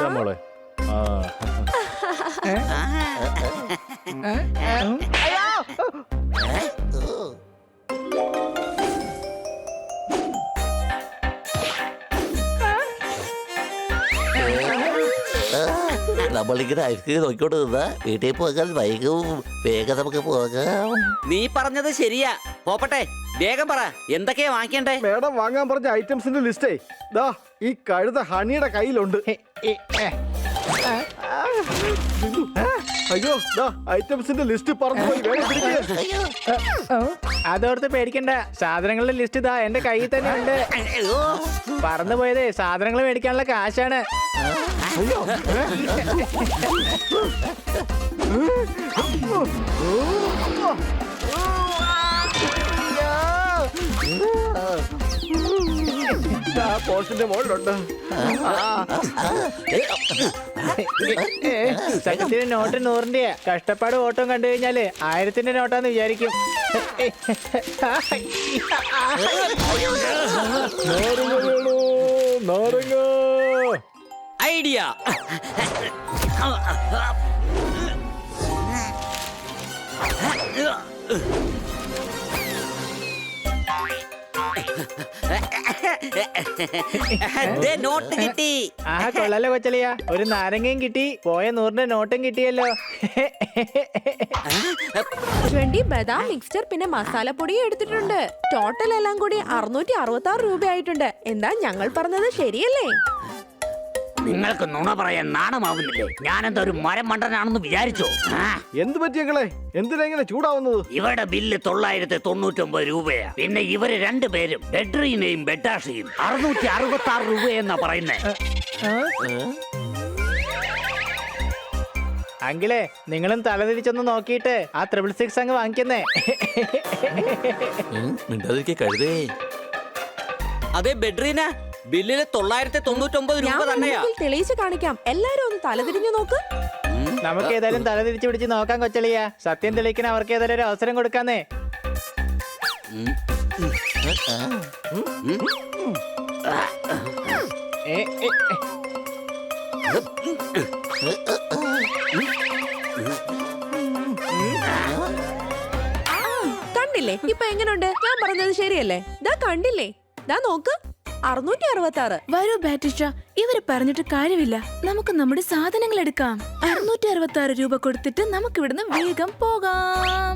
എടുക്കാം മോളെ. നമ്മളിങ്ങനെ ഐസ്ക്രീം നോക്കിക്കൊണ്ട് നിന്നാ വീട്ടിൽ പോകാൻ വൈകും. വേഗം നമുക്ക് പോകാം. നീ പറഞ്ഞത് ശരിയാ. പോപ്പട്ടെ, വേഗം പറ, എന്തൊക്കെയാ വാങ്ങിക്കണ്ടേ? മേഡം വാങ്ങാൻ പറഞ്ഞ ഐറ്റംസിന്റെ ലിസ്റ്റേ ദാ ഈ കഴുത ഹണിയുടെ കയ്യിലുണ്ട്. അയ്യോ ദാ ഐറ്റംസിന്റെ ലിസ്റ്റ് പറഞ്ഞു പോയി. വേഗം പിടിക്ക്. അതോർത്ത് പേടിക്കണ്ട, സാധനങ്ങളുടെ ലിസ്റ്റ് ഇതാ എന്റെ കയ്യിൽ തന്നെ ഉണ്ട്. പറന്നു പോയതേ സാധനങ്ങൾ മേടിക്കാനുള്ള കാശാണ്. അയ്യോ പോസ്റ്റിന്റെ മുകളിലുണ്ട്. സത്യത്തിന് നോട്ട് 100-ന്റെ കഷ്ടപ്പാട് ഓട്ടം കണ്ടു കഴിഞ്ഞാല് 1000-ന്റെ നോട്ടാന്ന് വിചാരിക്കും. നാരങ്ങ ഐഡിയ. നോട്ട് കിട്ടി. കൊള്ളല്ലോ കൊച്ചളിയ, ഒരു നാരങ്ങയും കിട്ടി, പോയ 100-ന്റെ നോട്ടും കിട്ടിയല്ലോ. 20 ബദാം മിക്സ്ചർ പിന്നെ മസാലപ്പൊടിയും എടുത്തിട്ടുണ്ട്. ടോട്ടൽ എല്ലാം കൂടി 666 രൂപയായിട്ടുണ്ട്. എന്താ ഞങ്ങൾ പറഞ്ഞത് ശരിയല്ലേ? നിങ്ങൾക്ക് നുണ പറയാൻ നാണമാവുന്നില്ലേ? ഞാനെന്താ ഒരു മരം മണ്ടനാണെന്ന് വിചാരിച്ചോ? എന്ത് പറ്റിയങ്ങളെ? എന്തിനാ ഇങ്ങനെ ചൂടാവുന്നത്? ഇവരുടെ ബില്ല് 999 രൂപയാ. പിന്നെ ഇവര് രണ്ടുപേരും ബെഡ്രീനെയും ബെഡാഷിയും 666 രൂപയെന്നാ പറയുന്നേ. അങ്കിളെ, നിങ്ങളും തലതിരിച്ചൊന്ന് നോക്കിയിട്ട് ആ 666 അങ്ങ് വാങ്ങിക്കുന്നേ. മിണ്ടാതിരിക്കെ കഴുതേ. അതെ ബെഡ്രീന, ബില്ലില് 999 ഞാൻ രൂപ തന്നെയാ. മുൻപിൽ തെളിയിച്ച് കാണിക്കാം. എല്ലാരും ഒന്ന് തലതിരിഞ്ഞു നോക്ക്. നമുക്ക് ഏതായാലും തലതിരിച്ച് പിടിച്ച് നോക്കാം കൊച്ചളിയ. സത്യം തെളിയിക്കാൻ അവർക്ക് ഏതായാലും ഒരു അവസരം കൊടുക്കാന്നേ. കണ്ടില്ലേ ഇപ്പൊ എങ്ങനെയുണ്ട്? ഞാൻ പറഞ്ഞത് ശരിയല്ലേ? ദാ കണ്ടില്ലേ? ദാ നോക്ക്, 666. വരൂ ബാറ്റിഷ, ഇവര് പറഞ്ഞിട്ട് കാര്യമില്ല. നമുക്ക് നമ്മുടെ സാധനങ്ങൾ എടുക്കാം. 666 രൂപ കൊടുത്തിട്ട് നമുക്ക് ഇവിടുന്ന് വേഗം പോകാം.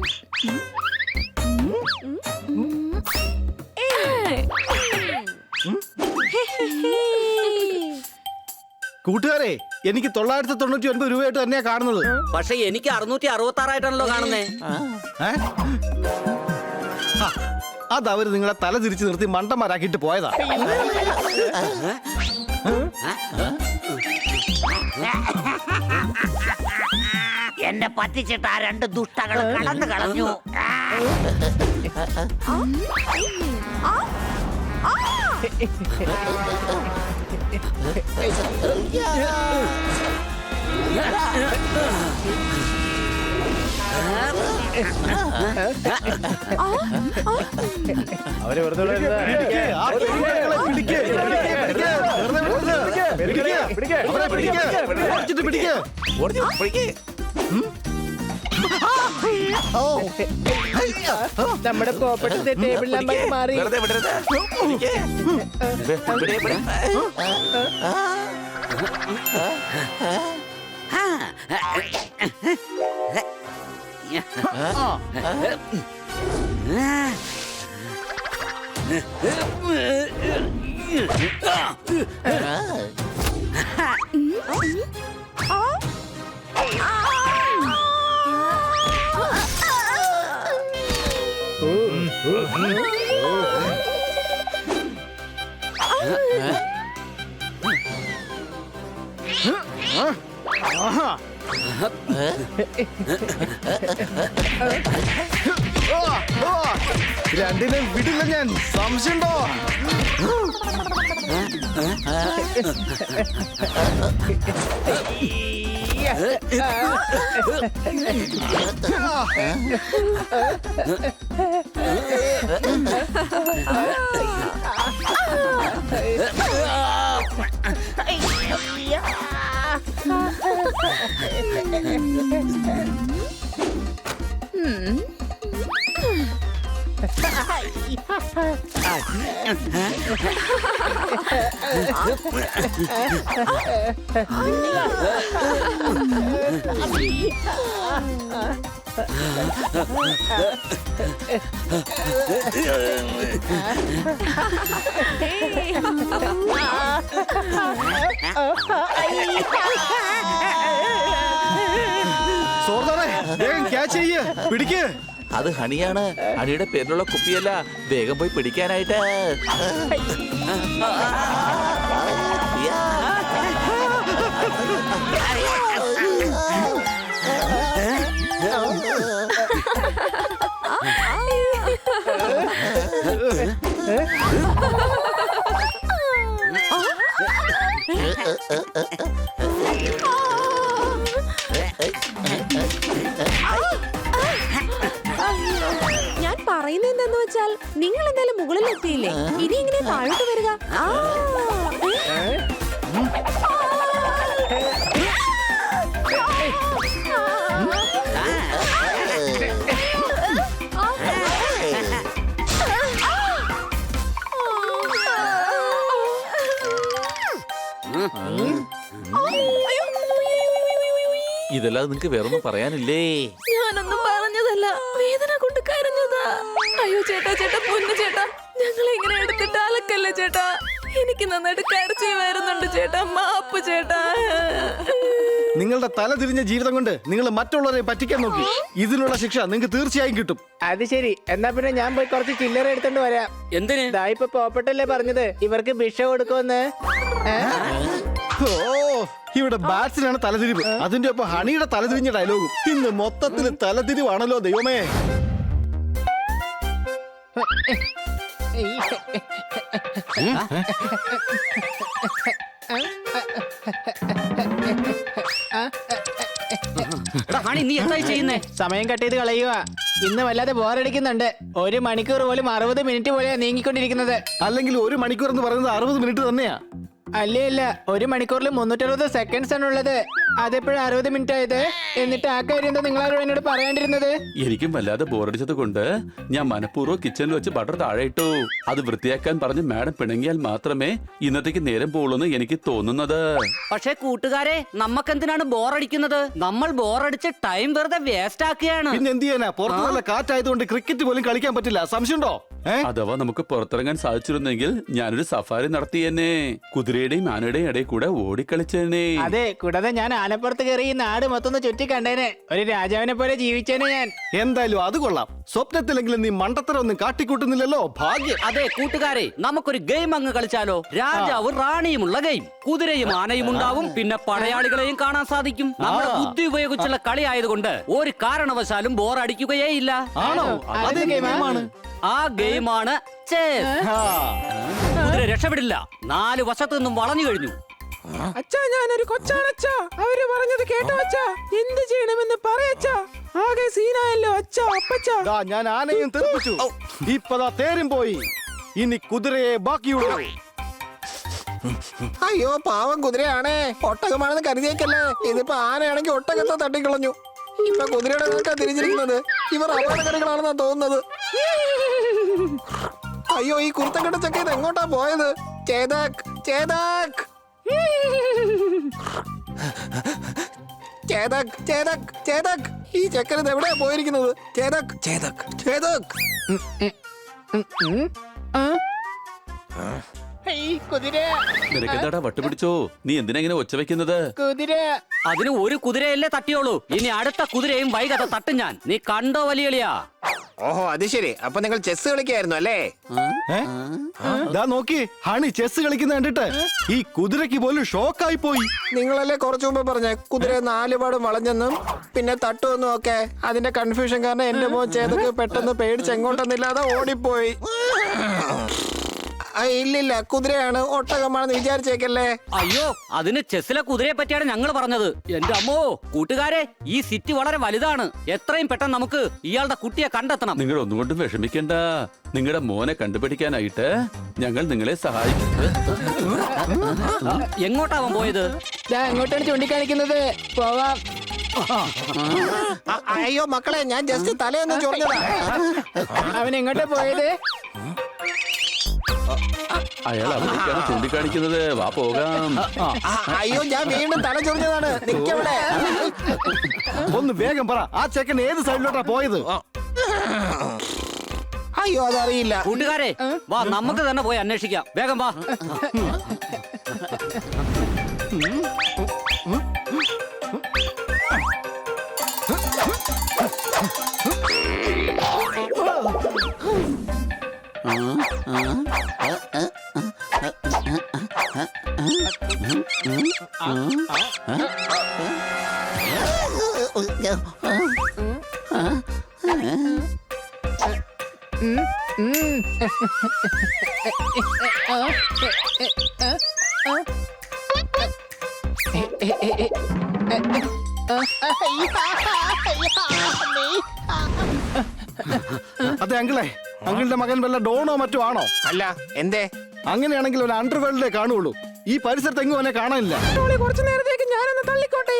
കൂട്ടുകാരെ, എനിക്ക് 999 രൂപയായിട്ട് തന്നെയാ കാണുന്നത്. പക്ഷെ എനിക്ക് 666 ആയിട്ടാണല്ലോ കാണുന്നേ. അത് അവര് നിങ്ങളെ തല തിരിച്ചു നിർത്തി മണ്ടന്മാരാക്കിട്ട് പോയതാ. എന്നെ പറ്റിച്ചിട്ട് ആ രണ്ട് ദുഷ്ടകൾ കടന്നു കളഞ്ഞു. അവര് വെറുതെ പിടിക്ക്, ആ പെരുമാളുകളെ പിടിക്ക്, പിടിക്ക്, വെറുതെ വിടരുത്. പിടിക്ക്, അവരെ പിടിക്ക്, ഓടിച്ചിട്ട് പിടിക്ക്. നമ്മുടെ പോപ്പട്ടത്തെ ടേബിൾ നമ്പർ മാറി. രണ്ടിനെ വിടില്ല ഞാൻ. സംശയമുണ്ടോ? സോർദാറെ വേഗം ക്യാച്ച് ചെയ്യ്, പിടിക്ക്. അത് ഹണിയാണ്. ഹണിയുടെ പേരിലുള്ള കുപ്പിയല്ല. വേഗം പോയി പിടിക്കാനായിട്ട്. ഞാൻ പറയുന്നത് എന്താന്ന് വെച്ചാൽ നിങ്ങൾ എന്തായാലും മുകളിൽ എത്തിയില്ലേ, ഇനി ഇങ്ങനെ താഴോട്ട് വരിക. ഇതല്ലാതെ നിങ്ങക്ക് വേറൊന്നും പറയാനില്ലേ? ഞാനൊന്നും പറഞ്ഞതല്ല, വേദന കൊണ്ട് കരഞ്ഞതാ. അയ്യോ ചേട്ടാ, ചേട്ടാ, പൊന്നു ചേട്ടാ, ഞങ്ങളെ ഇങ്ങനെ എടുത്തിട്ട് അലക്കല്ലേ ചേട്ടാ. എനിക്ക് നന്നായിട്ട് കരച്ചിൽ വരുന്നുണ്ട് ചേട്ടാ, മാപ്പ് ചേട്ടാ. നിങ്ങളുടെ തല തിരിഞ്ഞ ജീവിതം കൊണ്ട് നിങ്ങൾ മറ്റുള്ളവരെ പറ്റിക്കാൻ നോക്കി. ഇതിനുള്ള ശിക്ഷ നിങ്ങൾക്ക് തീർച്ചയായും കിട്ടും. അത് ശരി, എന്നാ പിന്നെ ഞാൻ പോയി കുറച്ച് ചില്ലറ എടുത്തോണ്ട് വരാം. എന്തിന്? ഇതാ ഇപ്പൊ പോപ്പട്ടല്ലേ പറഞ്ഞത് ഇവർക്ക് ഭിക്ഷ കൊടുക്കുമെന്ന്. ഓ, ഇവിടെ ബാറ്റ്സിനാണ് തലതിരിവ്, അതിന്റെ ഒപ്പം ഹണിയുടെ തലതിരിഞ്ഞ ഡയലോഗും. ഇന്ന് മൊത്തത്തിൽ തലതിരിവാണല്ലോ ദൈവമേ. ഹണി, നീ എന്തായി ചെയ്യുന്നേ? സമയം കട്ട് ചെയ്ത് കളയുക. ഇന്ന് വല്ലാതെ ബോറടിക്കുന്നുണ്ട്. 1 മണിക്കൂർ പോലും 60 മിനിറ്റ് പോലെയാ നീങ്ങിക്കൊണ്ടിരിക്കുന്നത്. അല്ലെങ്കിൽ 1 മണിക്കൂർ എന്ന് പറയുന്നത് 60 മിനിറ്റ് തന്നെയാ. അല്ലേ അല്ല, 1 മണിക്കൂറിൽ 360 സെക്കൻഡ്സ് ആണ് ഉള്ളത്. അതെപ്പോഴും 60 മിനിറ്റ് ആയത്. എന്നിട്ട് ആ കാര്യം എന്താ നിങ്ങളാരും എന്നോട് പറയാണ്ടിരുന്നത്? എനിക്കും വല്ലാതെ ബോറടിച്ചത് കൊണ്ട് ഞാൻ മനഃപൂർവ്വം കിച്ചണിൽ വെച്ച് ബട്ടർ താഴെ ഇട്ടു. അത് വൃത്തിയാക്കാൻ പറഞ്ഞ് മാഡം പിണങ്ങിയാൽ മാത്രമേ ഇന്നത്തേക്ക് നേരം പോകുള്ളൂ എനിക്ക് തോന്നുന്നത്. പക്ഷേ കൂട്ടുകാരെ, നമുക്കെന്തിനാണ് ബോറടിക്കുന്നത്? നമ്മൾ ബോറടിച്ച് ടൈം വെറുതെ വേസ്റ്റ് ആക്കുകയാണ്. പിന്നെ എന്ത് ചെയ്യാനാ? പുറത്ത് നല്ല കാറ്റായതുകൊണ്ട് ക്രിക്കറ്റ് പോലും കളിക്കാൻ പറ്റില്ല. സംശയമുണ്ടോ? അഥവാ നമുക്ക് പുറത്തിറങ്ങാൻ സാധിച്ചിരുന്നെങ്കിൽ ഞാനൊരു സഫാരി നടത്തിയെന്നെ. കുതിരയുടെയും ആനയുടെയും ഇടയിൽ കൂടെ ഓടിക്കളിച്ചേനെ. അതെ, കൂടാതെ ഞാൻ ആനപ്പുറത്ത് കയറി ഈ നാട് മൊത്തം ചുറ്റി കണ്ടേനെ. ഒരു രാജാവിനെ പോലെ ജീവിച്ചേനെ ഞാൻ. എന്തായാലും അത് കൊള്ളാം. സ്വപ്നത്തിലെങ്കിലും നീ മണ്ടത്തരം ഒന്നും കാട്ടിക്കൂട്ടുന്നില്ലല്ലോ. ഭാഗ്യം. അതെ കൂട്ടുകാരെ, നമുക്കൊരു ഗെയിം അങ്ങ് കളിച്ചാലോ? രാജാവും റാണിയുമുള്ള ഗെയിം. കുതിരയും ആനയും ഉണ്ടാവും, പിന്നെ പടയാളികളെയും കാണാൻ സാധിക്കും. നമ്മുടെ ബുദ്ധി ഉപയോഗിച്ചുള്ള കളി ആയതുകൊണ്ട് ഒരു കാരണവശാലും ബോർ അടിക്കുകയേ ഇല്ല. ആണോ? അത് ഗെയിമാണ്. ആ ഗെയിമാണ് ചെസ്. കുതിര രക്ഷപ്പെടില്ല. 4 വശത്തു നിന്നും വളഞ്ഞു കഴിഞ്ഞു. അച്ഛാ, ഞാനൊരു കൊച്ചാണച്ചാ. അവര് പറഞ്ഞത് കേട്ടോ അച്ഛാ? എന്ത് ചെയ്യണമെന്ന് പറയച്ചാ. ആകെ സീനായല്ലോ അച്ഛാ. അപ്പച്ചാ, ദാ ഞാൻ ആനയും തെറിപ്പിച്ചു. ഇപ്പതാ തേരും പോയി. ഇനി കുതിരയെ ബാക്കിയുള്ളൂ. അയ്യോ പാവം കുതിരയാണേ. ഒട്ടകമാണെന്ന് കരുതിയേക്കല്ലേ. ഇതിപ്പോ ആനയാണെങ്കിൽ ഒട്ടകത്തെ തട്ടിക്കളഞ്ഞു. ഇപ്പൊ കുതിരയുടെ നേർക്കാ തിരിഞ്ഞിരിക്കുന്നത്. ഇവർ അപകടകാരികളാണെന്നാ തോന്നുന്നത്. അയ്യോ, ഈ കുരുത്തക്കെട്ട ചക്ക ഇത് എങ്ങോട്ടാ പോയത്? ചേതക്, ചേതക്, ചേതക്, ചേതക്, ചേതക്. ഈ ചെക്കൻ എവിടെയാ പോയിരിക്കുന്നത്? ചേതക്, ചേതക്, ചേതക്. ഈ കുതിര, നിനക്കെന്താടാ വട്ടുപിടിച്ചോ? നീ എന്തിനാ ഇങ്ങനെ ഒച്ച വെക്കുന്നത്? കുതിര. അതിന് ഒരു കുതിരയല്ലേ തട്ടിയോളൂ. ഇനി അടുത്ത കുതിരയും വൈകാതെ തട്ടും ഞാൻ. നീ കണ്ടോ വലിയളിയാ? ഓഹോ, അത് ശരി. അപ്പൊ നിങ്ങൾ ചെസ് കളിക്കായിരുന്നു അല്ലേ? ദാ നോക്കി, ഹണി ചെസ് കളിക്കുന്ന കണ്ടിട്ട് ഈ കുതിരക്ക് പോലും ഷോക്കായി പോയി. നിങ്ങളല്ലേ കുറച്ചു മുമ്പ് പറഞ്ഞ കുതിര 4 പാടും വളഞ്ഞെന്നും പിന്നെ തട്ടുമെന്നും ഒക്കെ. അതിന്റെ കൺഫ്യൂഷൻ കാരണം എന്റെ മോൻ ചേതക്ക് പെട്ടെന്ന് പേടിച്ച് എങ്ങോട്ടെന്നില്ലാതെ ഓടിപ്പോയി. ഇല്ലില്ല, കുതിരയാണ്, ഒട്ടകമാണെന്ന് വിചാരിച്ചേക്കല്ലേ. അയ്യോ, അതിന് ചെസ്സിലെ കുതിരയെ പറ്റിയാണ് ഞങ്ങൾ പറഞ്ഞത്. എന്റെ അമ്മോ, കൂട്ടുകാരെ, ഈ സിറ്റി വളരെ വലുതാണ്. എത്രയും പെട്ടെന്ന് നമുക്ക് ഇയാളുടെ കുട്ടിയെ കണ്ടെത്തണം. നിങ്ങൾ ഒന്നുകൊണ്ടും വിഷമിക്കണ്ട. നിങ്ങളുടെ മോനെ കണ്ടുപിടിക്കാനായിട്ട് ഞങ്ങൾ നിങ്ങളെ സഹായിക്കും. എങ്ങോട്ടാവൻ പോയത്? എങ്ങോട്ടാണ് ചൂണ്ടിക്കാണിക്കുന്നത്? പോവാം. അയ്യോ മക്കളെ, ഞാൻ ജസ്റ്റ് തലയൊന്ന് ചൊറിഞ്ഞതാ. അവൻ എങ്ങോട്ടാ പോയത്? അയാൾ അവിടേക്കാണ് ചൂണ്ടിക്കാണിക്കുന്നത്. വാ പോകാം. അയ്യോ, ഞാൻ വീണ്ടും തല ചൊറിഞ്ഞതാണ്. നിക്കവിടെ. ഒന്ന് വേഗം പറ, ആ ചെക്കൻ ഏത് സൈഡിലോട്ടാ പോയത്? അയ്യോ, അതറിയില്ല. കൂട്ടുകാരെ, വാ, നമുക്ക് തന്നെ പോയി അന്വേഷിക്കാം. വേഗം വാ. അതെ അങ്കിളെ, അങ്കിളിന്റെ മകൻ വല്ല ഡോണോ മറ്റോ ആണോ? അല്ല, എന്തേ? അങ്ങനെയാണെങ്കിൽ ഒരു അണ്ടർവേൾഡിലേ കാണുള്ളൂ. ഈ പരിസരത്ത് എങ്ങും അവനെ കാണാനില്ല. കുറച്ചു നേരത്തേക്ക് ഞാനൊന്ന് തള്ളിക്കോട്ടെ.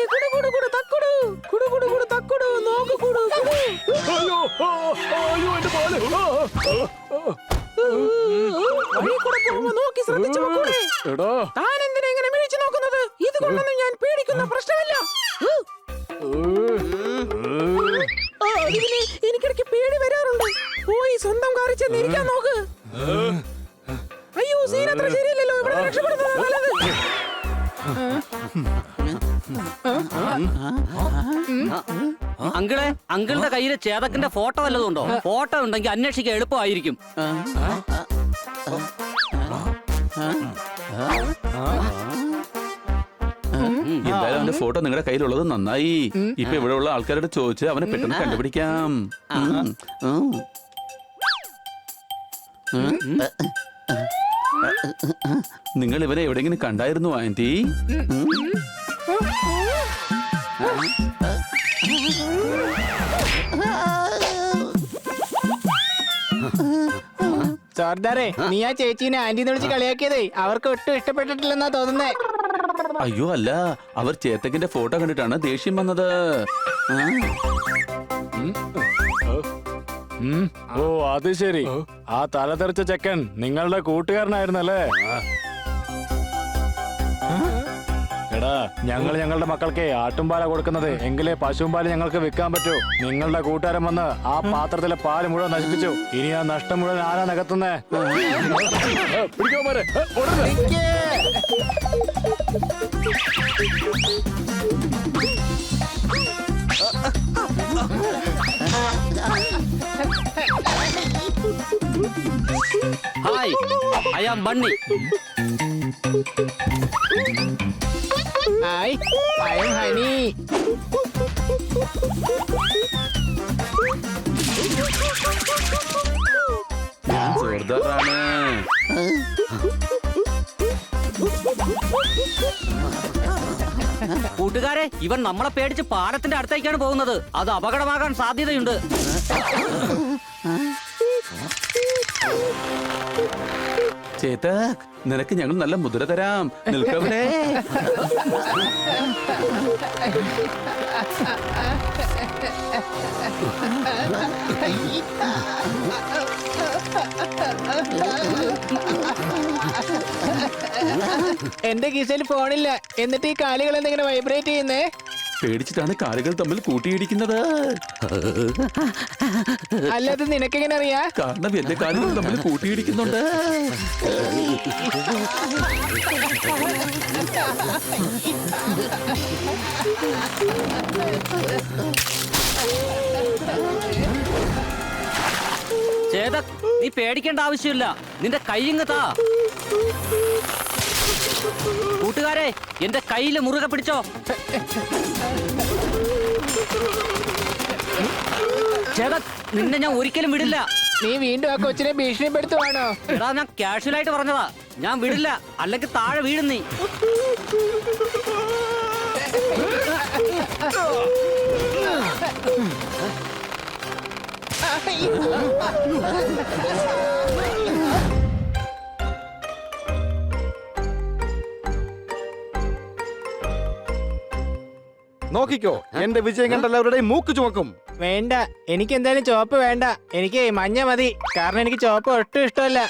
നോക്കി ശ്രദ്ധിച്ചു താൻ എന്തിനാ ഇങ്ങനെ മിഴിച്ചു നോക്കുന്നത്? ഇത് കൊണ്ടൊന്നും ഞാൻ പേടിക്കുന്ന പ്രശ്നമില്ല. എനിക്കിടയ്ക്ക് പേടി വരാറുണ്ട്. പോയി സ്വന്തം കാറിൽ ചെന്നിരിക്കാൻ നോക്ക്. അയ്യോ, സീൻ അത്ര ശരിയല്ലല്ലോ. ഇവിടെ രക്ഷപ്പെടുന്നത് നല്ലത്. അങ്കിളെ, അങ്കിളുടെ കയ്യില് ചേതക്കിന്റെ ഫോട്ടോ വല്ലതുണ്ടോ? ഫോട്ടോ ഉണ്ടെങ്കിൽ അന്വേഷിക്കാൻ എളുപ്പമായിരിക്കും. എന്തായാലും അവന്റെ ഫോട്ടോ നിങ്ങളുടെ കയ്യിലുള്ളത് നന്നായി. ഇപ്പൊ ഇവിടെ ഉള്ള ആൾക്കാരോട് ചോദിച്ച് അവനെ പെട്ടെന്ന് കണ്ടുപിടിക്കാം. നിങ്ങൾ ഇവനെ എവിടെയെങ്കിലും കണ്ടായിരുന്നു ആന്റി? സർദാറെ, നീ ആ ചേച്ചീനെ ആന്റിന്ന് വിളിച്ച് കളിയാക്കിയതേ അവർക്ക് ഒട്ടും ഇഷ്ടപ്പെട്ടിട്ടില്ലെന്നാ തോന്നുന്നേ. അയ്യോ അല്ല, അവർ ചേത്തക്കിന്റെ ഫോട്ടോ കണ്ടിട്ടാണ് ദേഷ്യം വന്നത്. ഓ, അത് ശരി. ആ തലതെറിച്ച ചെക്കൻ നിങ്ങളുടെ കൂട്ടുകാരനായിരുന്നല്ലേ? എടാ, ഞങ്ങളുടെ മക്കൾക്ക് ആട്ടുംപാല കൊടുക്കുന്നത്, എങ്കിലേ പശുമ്പാല് ഞങ്ങൾക്ക് വിൽക്കാൻ പറ്റൂ. നിങ്ങളുടെ കൂട്ടുകാരൻ വന്ന് ആ പാത്രത്തിലെ പാല് മുഴുവൻ നശിപ്പിച്ചു. ഇനി ആ നഷ്ടം മുഴുവൻ ആരാ നികത്തുന്നേ? Hi, I am Bunny. Hi, I am Honey. ഞാൻ ചോർദാറാണ്. കൂട്ടുകാരെ, ഇവൻ നമ്മളെ പേടിച്ച് പാലത്തിന്റെ അടുത്തേക്കാണ് പോകുന്നത്. അത് അപകടമാകാൻ സാധ്യതയുണ്ട്. ചേതക്, നിനക്ക് ഞങ്ങൾ നല്ല മുദ്ര തരാം. നിൽക്കവിടെ. എന്റെ കീശയിൽ ഫോണില്ല, എന്നിട്ട് ഈ കാലുകൾ എന്തെങ്കിലും വൈബ്രേറ്റ് ചെയ്യുന്നേ? പേടിച്ചിട്ടാണ് കാലുകൾ തമ്മിൽ കൂട്ടിയിടിക്കുന്നത്. അല്ലാതെ നിനക്കെങ്ങനെ അറിയാ? കാരണം എന്റെ കാലുകൾ തമ്മിൽ കൂട്ടിയിടിക്കുന്നുണ്ട്. ചേതക്, നീ പേടിക്കേണ്ട ആവശ്യമില്ല. നിന്റെ കൈയിങ്ങ് താ. കൂട്ടുകാരെ, എന്റെ കയ്യില് മുറുകെ പിടിച്ചോ. ചേതക്, നിന്നെ ഞാൻ ഒരിക്കലും വിടില്ല. നീ വീണ്ടും ആ കൊച്ചിനെ ഭീഷണിപ്പെടുത്തുവാണോ? എടാ ഞാൻ കാഷ്വൽ ആയിട്ട് പറഞ്ഞതാ, ഞാൻ വിടില്ല, അല്ലെങ്കിൽ താഴെ വീഴും നീ. നോക്കിക്കോ, എന്റെ വിജയം കണ്ട എല്ലാവരുടെയും മൂക്ക് ചുമക്കും. വേണ്ട, എനിക്ക് എന്തായാലും ചോപ്പ് വേണ്ട. എനിക്ക് മഞ്ഞ മതി, കാരണം എനിക്ക് ചോപ്പ് ഒട്ടും ഇഷ്ടമല്ല.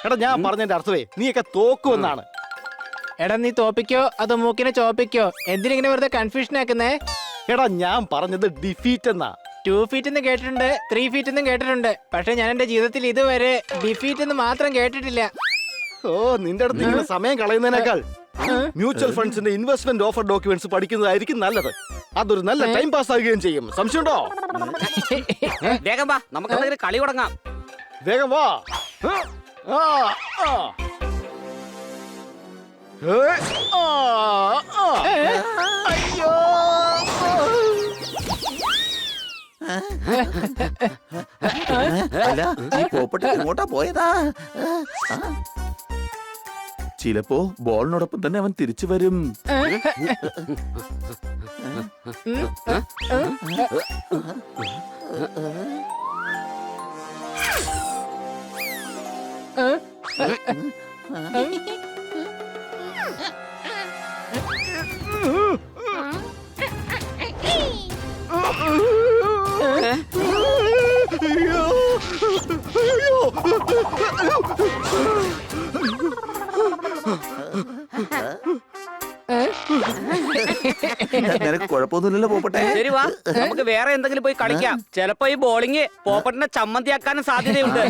എടാ ഞാൻ പറഞ്ഞതിന്റെ അർത്ഥമേ നീയൊക്കെ തോക്കുമെന്നാണ്. എടാ നീ തോപ്പിക്കോ അതോ മൂക്കിനെ ചോപ്പിക്കോ? എന്തിനിങ്ങനെ വെറുതെ കൺഫ്യൂഷൻ ആക്കുന്നേ? എടാ ഞാൻ പറഞ്ഞത് ഡിഫീറ്റ് എന്നാ. 2 ഫീറ്റ് എന്ന് കേട്ടിട്ടുണ്ട്, 3 ഫീറ്റ് എന്നും കേട്ടിട്ടുണ്ട്. പക്ഷെ ഞാൻ എന്റെ ജീവിതത്തിൽ ഇതുവരെ ഡിഫീറ്റ് എന്ന് മാത്രം കേട്ടിട്ടില്ല. ഓ, നിന്റെ അടുത്ത് ഇങ്ങനെ സമയം കളയുന്നതിനേക്കാൾ മ്യൂച്വൽ ഫണ്ട്സിന്റെ ഇൻവെസ്റ്റ്മെന്റ് ഓഫർ ഡോക്യുമെന്റ്സ് പഠിക്കുന്നതായിരിക്കും നല്ലത്. അതൊരു നല്ല ടൈം പാസ് ആകുകയും ചെയ്യും. സംശയമുണ്ടോ? വേഗം വാ, നമുക്ക് എന്തെങ്കിലും കളി തുടങ്ങാം. വേഗം വാ. ആ, ആ. ഏ, ആ, ആ. അയ്യോ. അല്ല ഈ പോപ്പട്ടി എങ്ങോട്ടാ പോയതാ? ചിലപ്പോ ബോളിനോടൊപ്പം തന്നെ അവൻ തിരിച്ചു വരും. അയ്യോ. അയ്യോ. നിനക്ക് കുഴപ്പമൊന്നുമില്ലല്ലോ പോപ്പട്ടെ? ശരി വാ, നമുക്ക് വേറെ എന്തെങ്കിലും പോയി കളിക്കാം. ചിലപ്പോ ഈ ബോളിങ് പോപ്പട്ടിനെ ചമ്മന്തിയാക്കാനും സാധ്യതയുണ്ട്.